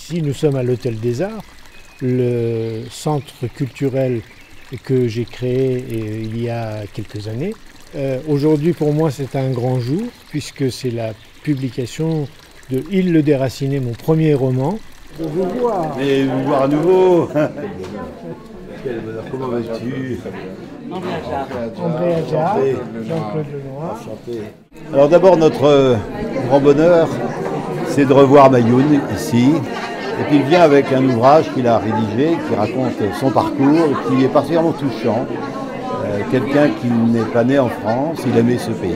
ici, nous sommes à l'Hôtel des Arts, le centre culturel que j'ai créé il y a quelques années. Aujourd'hui, pour moi, c'est un grand jour, puisque c'est la publication de Il le Déraciné, mon premier roman. De vous voir. Mais vous voir à nouveau. Comment vas-tu? André Adjar, Jean-Claude Lenoir. Alors d'abord, notre grand bonheur, c'est de revoir Mayoun ici. Et puis il vient avec un ouvrage qu'il a rédigé, qui raconte son parcours, qui est particulièrement touchant. Quelqu'un qui n'est pas né en France, il aimait ce pays,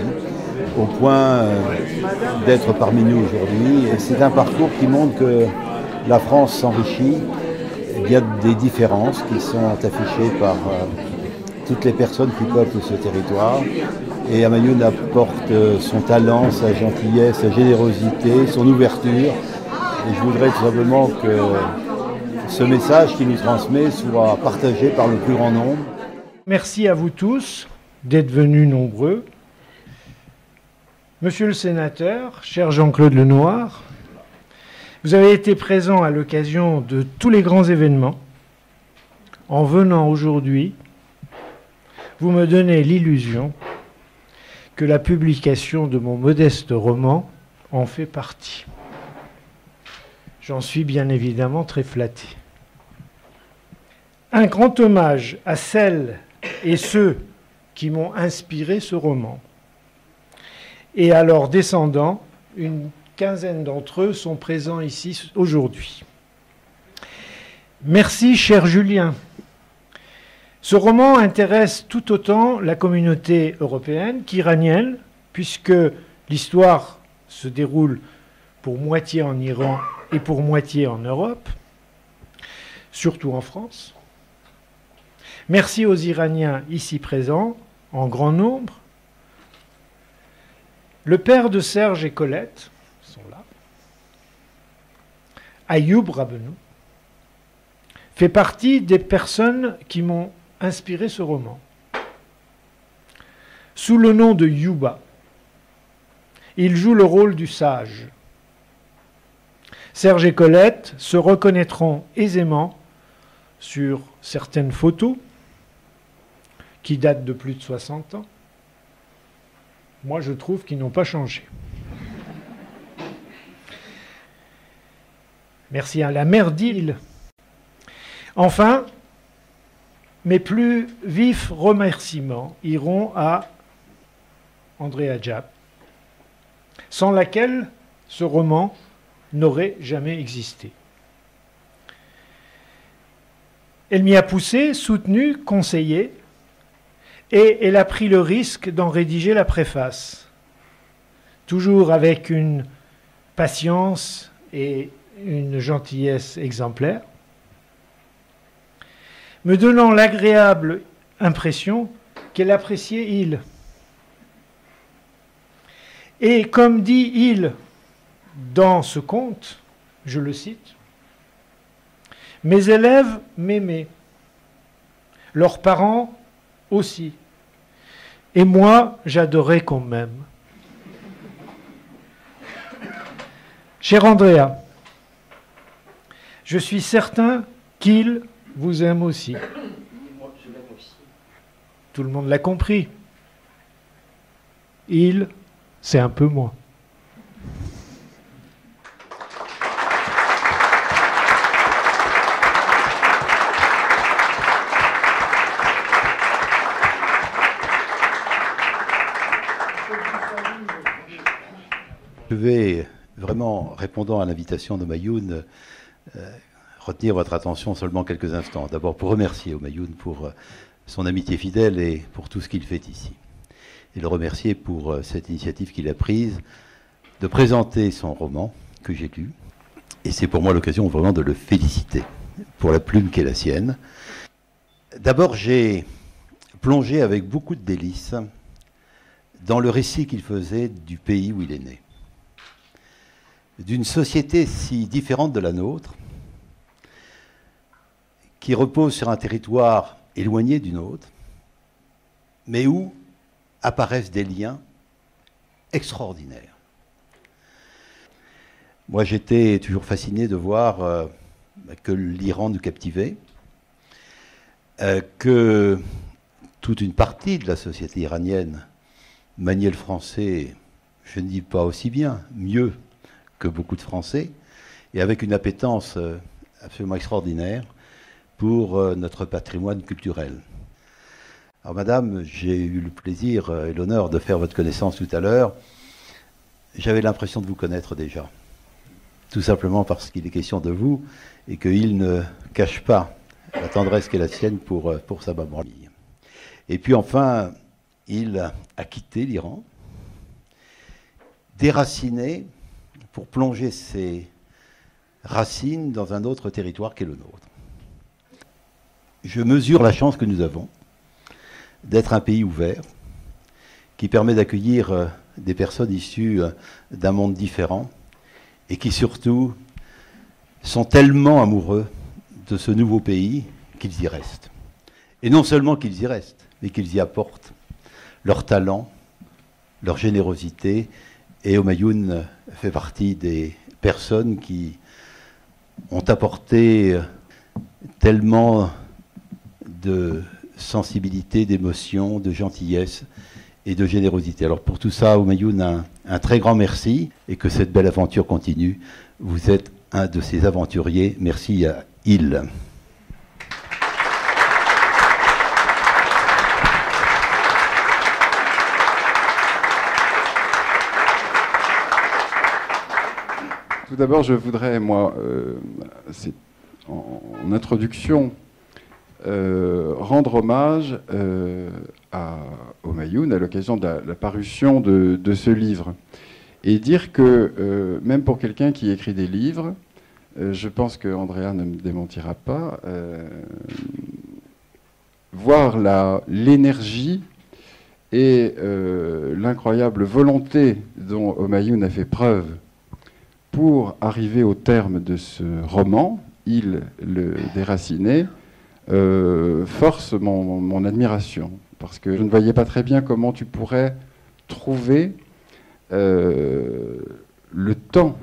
au point d'être parmi nous aujourd'hui. Et c'est un parcours qui montre que la France s'enrichit. Il y a des différences qui sont affichées par toutes les personnes qui peuplent ce territoire. Et Amayoun apporte son talent, sa gentillesse, sa générosité, son ouverture. Et je voudrais tout simplement que ce message qu'il nous transmet soit partagé par le plus grand nombre. Merci à vous tous d'être venus nombreux. Monsieur le sénateur, cher Jean-Claude Lenoir, vous avez été présent à l'occasion de tous les grands événements. En venant aujourd'hui, vous me donnez l'illusion que la publication de mon modeste roman en fait partie. J'en suis bien évidemment très flatté. Un grand hommage à celles et ceux qui m'ont inspiré ce roman. Et à leurs descendants, une quinzaine d'entre eux sont présents ici aujourd'hui. Merci, cher Julien. Ce roman intéresse tout autant la communauté européenne qu'iranienne, puisque l'histoire se déroule pour moitié en Iran et pour moitié en Europe, surtout en France. Merci aux Iraniens ici présents, en grand nombre. Le père de Serge et Colette sont là. Ayoub Rabenou fait partie des personnes qui m'ont inspiré ce roman. Sous le nom de Yuba, il joue le rôle du sage. Serge et Colette se reconnaîtront aisément sur certaines photos qui datent de plus de 60 ans. Moi, je trouve qu'ils n'ont pas changé. Merci à la mère d'Île. Enfin, mes plus vifs remerciements iront à André Adjar, sans laquelle ce roman n'aurait jamais existé. Elle m'y a poussé, soutenu, conseillé, et elle a pris le risque d'en rédiger la préface, toujours avec une patience et une gentillesse exemplaire, me donnant l'agréable impression qu'elle appréciait Il. Et comme dit Il dans ce conte, je le cite, « Mes élèves m'aimaient, leurs parents aussi, et moi j'adorais qu'on m'aime. » Cher Andrea, je suis certain qu'il vous aime aussi. Moi, je l'aime aussi. Tout le monde l'a compris. Il, c'est un peu moi. Je vais, vraiment, répondant à l'invitation de Mayoun, retenir votre attention seulement quelques instants. D'abord pour remercier Mayoun pour son amitié fidèle et pour tout ce qu'il fait ici. Et le remercier pour cette initiative qu'il a prise de présenter son roman que j'ai lu. Et c'est pour moi l'occasion vraiment de le féliciter pour la plume qui est la sienne. D'abord, j'ai plongé avec beaucoup de délices dans le récit qu'il faisait du pays où il est né. D'une société si différente de la nôtre, qui repose sur un territoire éloigné du nôtre, mais où apparaissent des liens extraordinaires. Moi, j'étais toujours fasciné de voir que l'Iran nous captivait, que toute une partie de la société iranienne maniait le français, je ne dis pas aussi bien, mieux que beaucoup de Français, et avec une appétence absolument extraordinaire pour notre patrimoine culturel. Alors madame, j'ai eu le plaisir et l'honneur de faire votre connaissance tout à l'heure. J'avais l'impression de vous connaître déjà, tout simplement parce qu'il est question de vous et qu'il ne cache pas la tendresse qu'est la sienne pour sa maman. Et puis enfin, il a quitté l'Iran, déraciné, pour plonger ses racines dans un autre territoire qu'est le nôtre. Je mesure la chance que nous avons d'être un pays ouvert, qui permet d'accueillir des personnes issues d'un monde différent, et qui surtout sont tellement amoureux de ce nouveau pays qu'ils y restent. Et non seulement qu'ils y restent, mais qu'ils y apportent leur talent, leur générosité. Et Humayun fait partie des personnes qui ont apporté tellement de sensibilité, d'émotion, de gentillesse et de générosité. Alors pour tout ça, Humayun, un très grand merci, et que cette belle aventure continue. Vous êtes un de ces aventuriers. Merci à il. Tout d'abord, je voudrais, moi, en introduction, rendre hommage à Humayun à l'occasion de la parution de ce livre. Et dire que, même pour quelqu'un qui écrit des livres, je pense que Andrea ne me démentira pas, voir l'énergie et l'incroyable volonté dont Humayun a fait preuve pour arriver au terme de ce roman, Il le déraciné, force mon admiration. Parce que je ne voyais pas très bien comment tu pourrais trouver le temps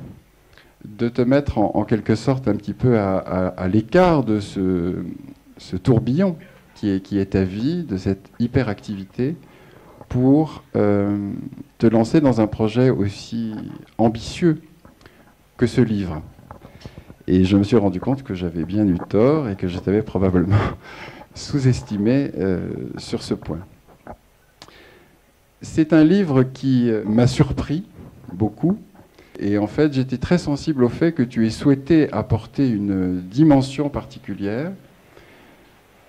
de te mettre en quelque sorte un petit peu à l'écart de ce tourbillon qui est ta vie, de cette hyperactivité, pour te lancer dans un projet aussi ambitieux que ce livre. Et je me suis rendu compte que j'avais bien eu tort et que je t'avais probablement sous-estimé sur ce point. C'est un livre qui m'a surpris beaucoup. Et en fait, j'étais très sensible au fait que tu aies souhaité apporter une dimension particulière.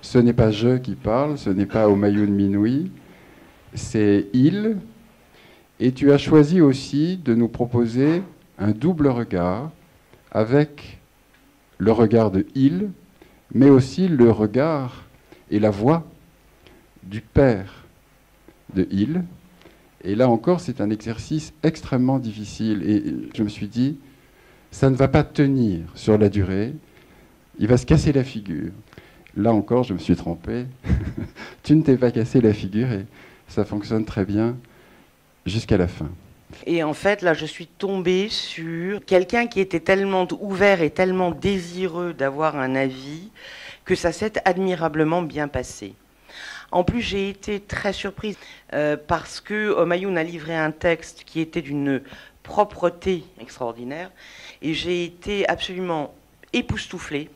Ce n'est pas je qui parle, ce n'est pas Humayun Minoui, c'est il. Et tu as choisi aussi de nous proposer un double regard, avec le regard de il, mais aussi le regard et la voix du père de il. Et là encore, c'est un exercice extrêmement difficile. Et je me suis dit, ça ne va pas tenir sur la durée, il va se casser la figure. Là encore, je me suis trompé. Tu ne t'es pas cassé la figure et ça fonctionne très bien jusqu'à la fin. Et en fait, là, je suis tombée sur quelqu'un qui était tellement ouvert et tellement désireux d'avoir un avis que ça s'est admirablement bien passé. En plus, j'ai été très surprise parce que Humayun a livré un texte qui était d'une propreté extraordinaire et j'ai été absolument époustouflée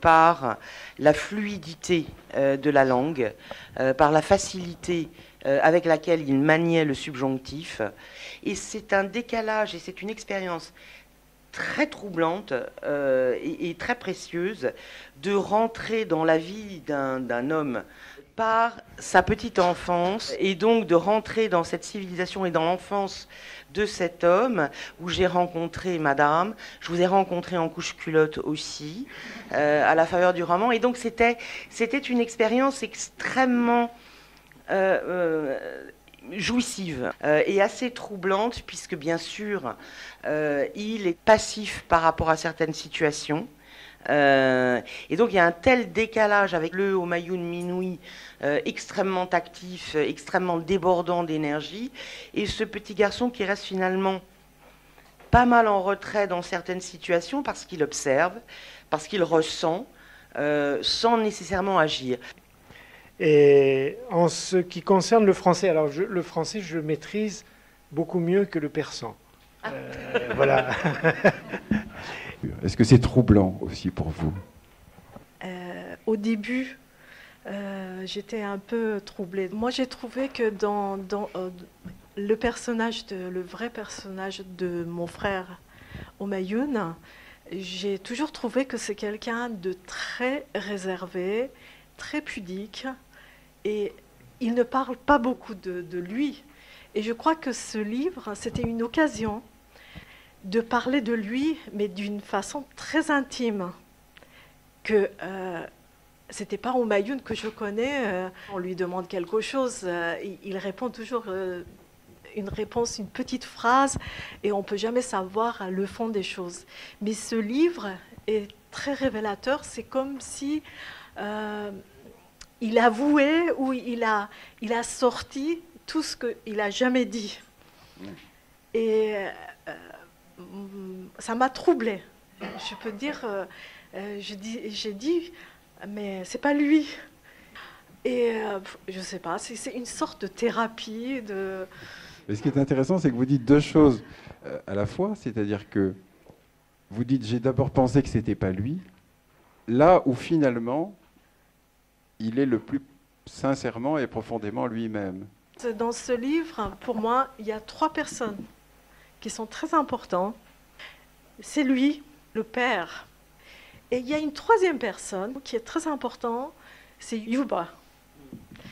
par la fluidité de la langue, par la facilité avec laquelle il maniait le subjonctif. Et c'est un décalage et c'est une expérience très troublante et très précieuse de rentrer dans la vie d'un homme par sa petite enfance et donc de rentrer dans cette civilisation et dans l'enfance de cet homme où j'ai rencontré madame, je vous ai rencontré en couche-culotte aussi, à la faveur du roman. Et donc c'était une expérience extrêmement jouissive et assez troublante, puisque bien sûr il est passif par rapport à certaines situations. Et donc il y a un tel décalage avec le Humayun Minoui extrêmement actif, extrêmement débordant d'énergie, et ce petit garçon qui reste finalement pas mal en retrait dans certaines situations parce qu'il observe, parce qu'il ressent, sans nécessairement agir. Et en ce qui concerne le français, alors le français, je le maîtrise beaucoup mieux que le persan. Voilà. Est-ce que c'est troublant aussi pour vous? Au début, j'étais un peu troublée. Moi, j'ai trouvé que dans le vrai personnage de mon frère Humayun, j'ai toujours trouvé que c'est quelqu'un de très réservé, très pudique, et il ne parle pas beaucoup de lui. Et je crois que ce livre, c'était une occasion de parler de lui, mais d'une façon très intime. Que c'était pas Humayun que je connais. On lui demande quelque chose, il répond toujours une réponse, une petite phrase, et on peut jamais savoir le fond des choses. Mais ce livre est très révélateur. C'est comme si il avouait ou il a sorti tout ce qu'il a jamais dit. Et ça m'a troublée. Je peux dire, j'ai dit, mais c'est pas lui. Et je sais pas, c'est une sorte de thérapie. Mais ce qui est intéressant, c'est que vous dites deux choses à la fois, c'est-à-dire que vous dites, j'ai d'abord pensé que c'était pas lui, là où finalement, il est le plus sincèrement et profondément lui-même. Dans ce livre, pour moi, il y a 3 personnes qui sont très importantes. C'est lui, le père. Et il y a une 3e personne qui est très importante, c'est Yuba.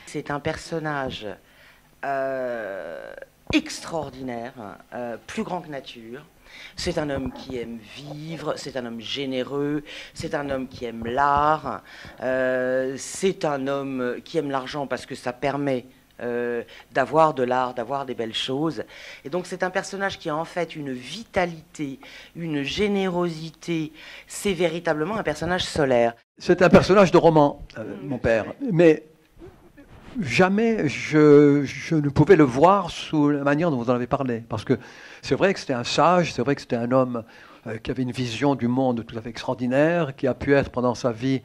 C'est un personnage extraordinaire, plus grand que nature. C'est un homme qui aime vivre, c'est un homme généreux, c'est un homme qui aime l'art, c'est un homme qui aime l'argent parce que ça permet d'avoir de l'art, d'avoir des belles choses. Et donc c'est un personnage qui a en fait une vitalité, une générosité. C'est véritablement un personnage solaire. C'est un personnage de roman, mon père. Mais jamais je ne pouvais le voir sous la manière dont vous en avez parlé. Parce que c'est vrai que c'était un sage, c'est vrai que c'était un homme qui avait une vision du monde tout à fait extraordinaire, qui a pu être pendant sa vie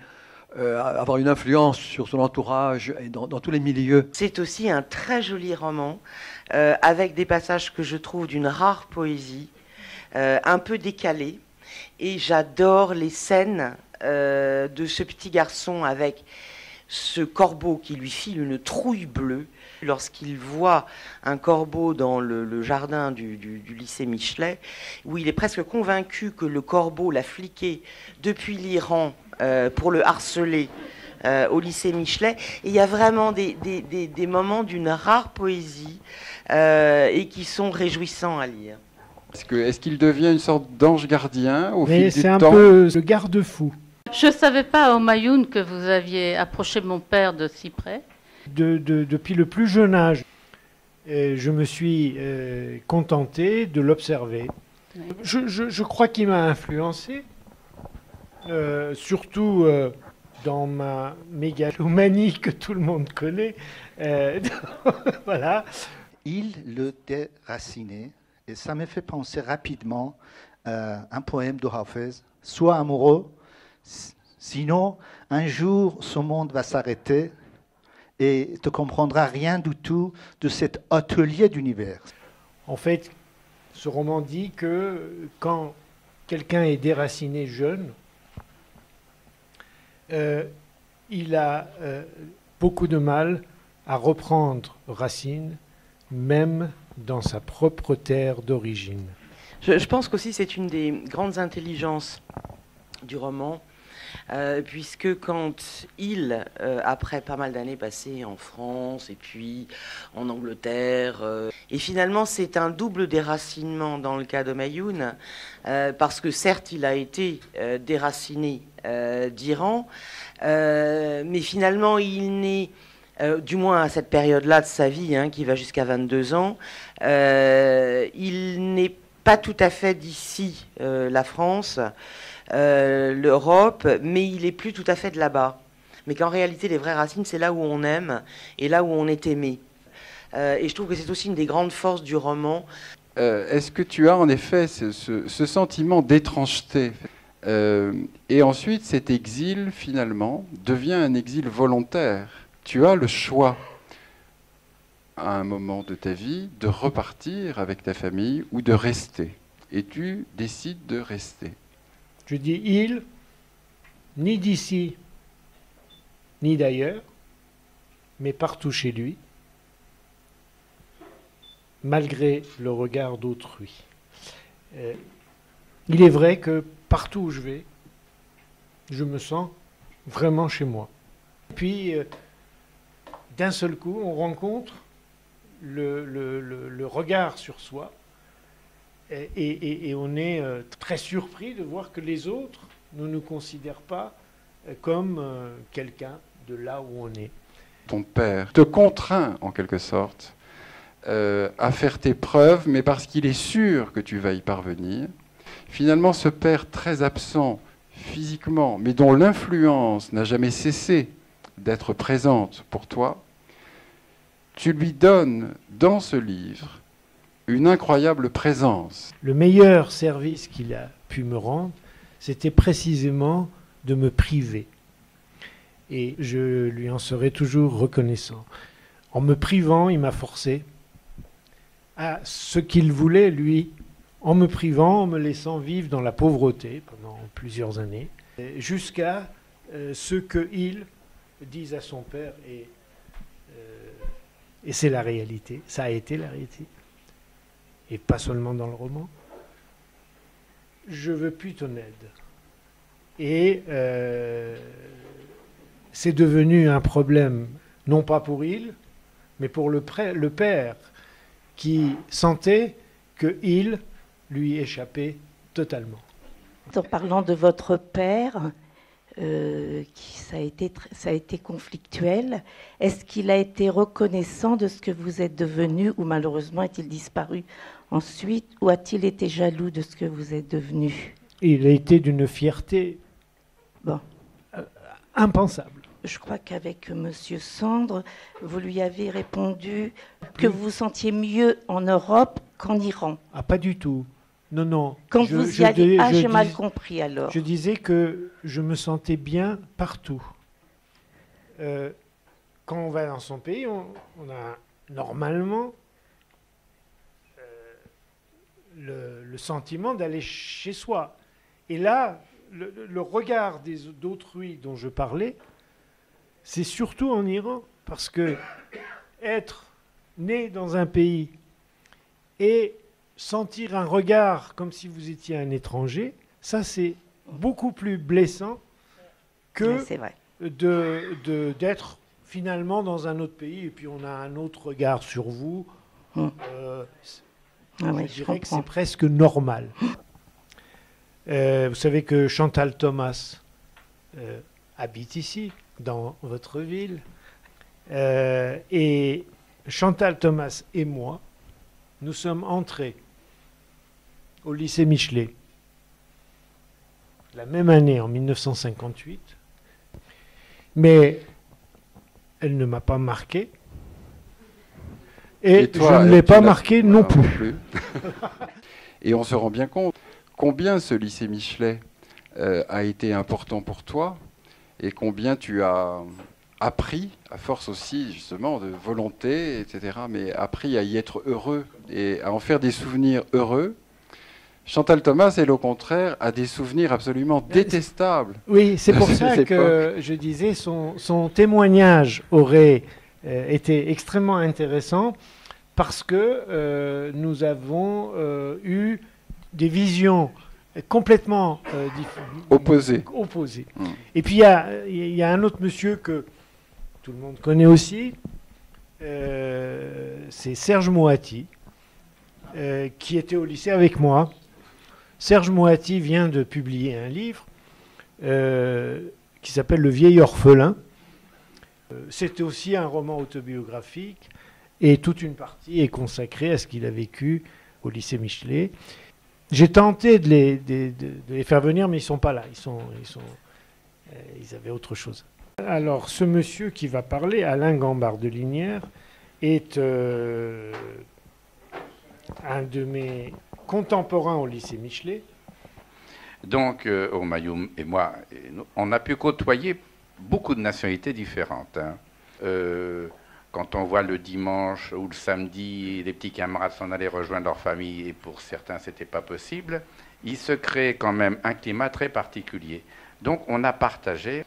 avoir une influence sur son entourage et dans tous les milieux. C'est aussi un très joli roman, avec des passages que je trouve d'une rare poésie, un peu décalés. Et j'adore les scènes de ce petit garçon avec ce corbeau qui lui file une trouille bleue. Lorsqu'il voit un corbeau dans le jardin du lycée Michelet, où il est presque convaincu que le corbeau l'a fliqué depuis l'Iran pour le harceler au lycée Michelet. Et il y a vraiment des moments d'une rare poésie et qui sont réjouissants à lire. Est-ce qu'il devient une sorte d'ange gardien au fil du temps? C'est un peu le garde-fou. Je ne savais pas, Humayun, que vous aviez approché mon père de si près. Depuis le plus jeune âge, je me suis contenté de l'observer. Oui. Je crois qu'il m'a influencé, surtout dans ma mégalomanie que tout le monde connaît. Voilà. Il le déracinait, et ça me fait penser rapidement à un poème de Hafez. Sois amoureux, sinon un jour ce monde va s'arrêter et tu ne comprendras rien du tout de cet atelier d'univers. En fait, ce roman dit que quand quelqu'un est déraciné jeune, il a beaucoup de mal à reprendre racine, même dans sa propre terre d'origine. Je pense qu'aussi c'est une des grandes intelligences du roman, puisque quand il, après pas mal d'années passées en France et puis en Angleterre, et finalement c'est un double déracinement dans le cas d'Humayun, parce que certes il a été déraciné d'Iran, mais finalement il n'est, du moins à cette période-là de sa vie, qui va jusqu'à 22 ans, il n'est pas tout à fait d'ici, la France, l'Europe, mais il est plus tout à fait de là-bas. Mais qu'en réalité, les vraies racines, c'est là où on aime et là où on est aimé. Et je trouve que c'est aussi une des grandes forces du roman. est-ce que tu as en effet ce sentiment d'étrangeté? Et ensuite, cet exil, finalement, devient un exil volontaire. Tu as le choix, à un moment de ta vie, de repartir avec ta famille ou de rester. Et tu décides de rester. Je dis il, ni d'ici, ni d'ailleurs, mais partout chez lui, malgré le regard d'autrui. Il est vrai que partout où je vais, je me sens vraiment chez moi. Puis, d'un seul coup, on rencontre le regard sur soi et on est très surpris de voir que les autres ne nous considèrent pas comme quelqu'un de là où on est. Ton père te contraint, en quelque sorte, à faire tes preuves, mais parce qu'il est sûr que tu vas y parvenir. Finalement, ce père très absent physiquement, mais dont l'influence n'a jamais cessé d'être présente pour toi, tu lui donnes, dans ce livre, une incroyable présence. Le meilleur service qu'il a pu me rendre, c'était précisément de me priver. Et je lui en serai toujours reconnaissant. En me privant, il m'a forcé à ce qu'il voulait, lui, en me privant, en me laissant vivre dans la pauvreté pendant plusieurs années, jusqu'à ce qu'il dise à son père, et c'est la réalité, ça a été la réalité, et pas seulement dans le roman, je veux plus ton aide. Et c'est devenu un problème, non pas pour il, mais pour le père, qui sentait que il lui échappait totalement. En parlant de votre père, ça a été conflictuel, est-ce qu'il a été reconnaissant de ce que vous êtes devenu, ou malheureusement est-il disparu ensuite, ou a-t-il été jaloux de ce que vous êtes devenu? Il a été d'une fierté impensable. Je crois qu'avec Monsieur Sandre, vous lui avez répondu que vous vous sentiez mieux en Europe qu'en Iran. Ah, pas du tout. Non, non. Quand vous y allez, j'ai mal compris alors. Je disais que je me sentais bien partout. Quand on va dans son pays, on a normalement le sentiment d'aller chez soi. Et là, le regard d'autrui dont je parlais, c'est surtout en Iran, parce que être né dans un pays et sentir un regard comme si vous étiez un étranger, ça c'est beaucoup plus blessant que d'être finalement dans un autre pays et puis on a un autre regard sur vous. Je dirais que c'est presque normal. Vous savez que Chantal Thomas habite ici, dans votre ville. Et Chantal Thomas et moi, nous sommes entrés au lycée Michelet la même année, en 1958. Mais elle ne m'a pas marqué. Et toi, je ne l'ai pas marqué non plus. Et on se rend bien compte combien ce lycée Michelet a été important pour toi et combien tu as appris, à force aussi justement de volonté, etc., mais appris à y être heureux et à en faire des souvenirs heureux. Chantal Thomas, elle, au contraire, a des souvenirs absolument détestables. Oui, c'est pour ça que je disais son témoignage aurait été extrêmement intéressant parce que nous avons eu des visions complètement opposées. Et puis il y a un autre monsieur que tout le monde connaît aussi, c'est Serge Moati, qui était au lycée avec moi. Serge Moati vient de publier un livre qui s'appelle Le vieil orphelin. C'était aussi un roman autobiographique et toute une partie est consacrée à ce qu'il a vécu au lycée Michelet. J'ai tenté de les faire venir, mais ils ne sont pas là. Ils avaient autre chose. Alors, ce monsieur qui va parler, Alain Gambard de Linière, est un de mes contemporains au lycée Michelet. Donc, Humayun et moi, on a pu côtoyer beaucoup de nationalités différentes. Hein. Quand on voit le dimanche ou le samedi, les petits camarades s'en allaient rejoindre leur famille, et pour certains, ce n'était pas possible, il se crée quand même un climat très particulier. Donc, on a partagé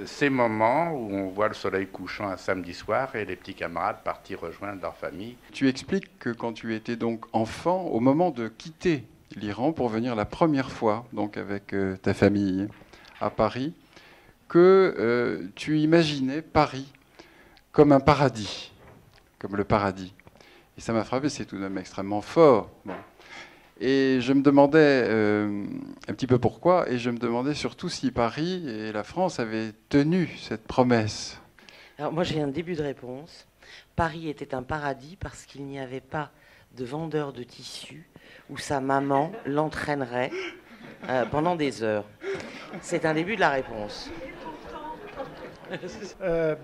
ces moments où on voit le soleil couchant un samedi soir et les petits camarades partir rejoindre leur famille. Tu expliques que quand tu étais donc enfant, au moment de quitter l'Iran pour venir la première fois donc avec ta famille à Paris, que tu imaginais Paris comme un paradis, comme le paradis. Et ça m'a frappé, c'est tout de même extrêmement fort. Bon. Et je me demandais un petit peu pourquoi, et je me demandais surtout si Paris et la France avaient tenu cette promesse. Alors moi j'ai un début de réponse. Paris était un paradis parce qu'il n'y avait pas de vendeur de tissus où sa maman l'entraînerait pendant des heures. C'est un début de la réponse.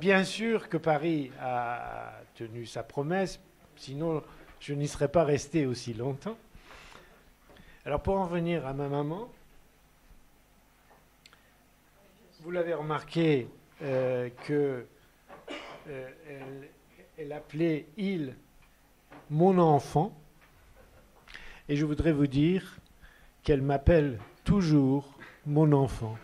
Bien sûr que Paris a tenu sa promesse, sinon je n'y serais pas resté aussi longtemps. Alors pour en venir à ma maman, vous l'avez remarqué qu'elle appelait il mon enfant, et je voudrais vous dire qu'elle m'appelle toujours mon enfant.